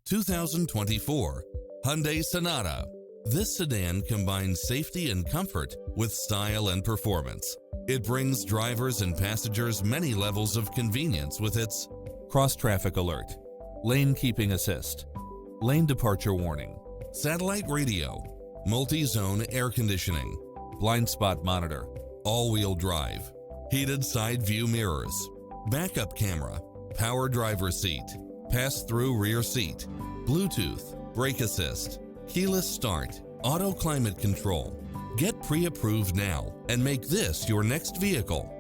2024 Hyundai Sonata. This sedan combines safety and comfort with style and performance. It brings drivers and passengers many levels of convenience with its cross-traffic alert, lane keeping assist, lane departure warning, satellite radio, multi-zone air conditioning, blind spot monitor, all-wheel drive, heated side view mirrors, backup camera, power driver seat, pass-through rear seat, Bluetooth, brake assist, keyless start, auto climate control. Get pre-approved now and make this your next vehicle.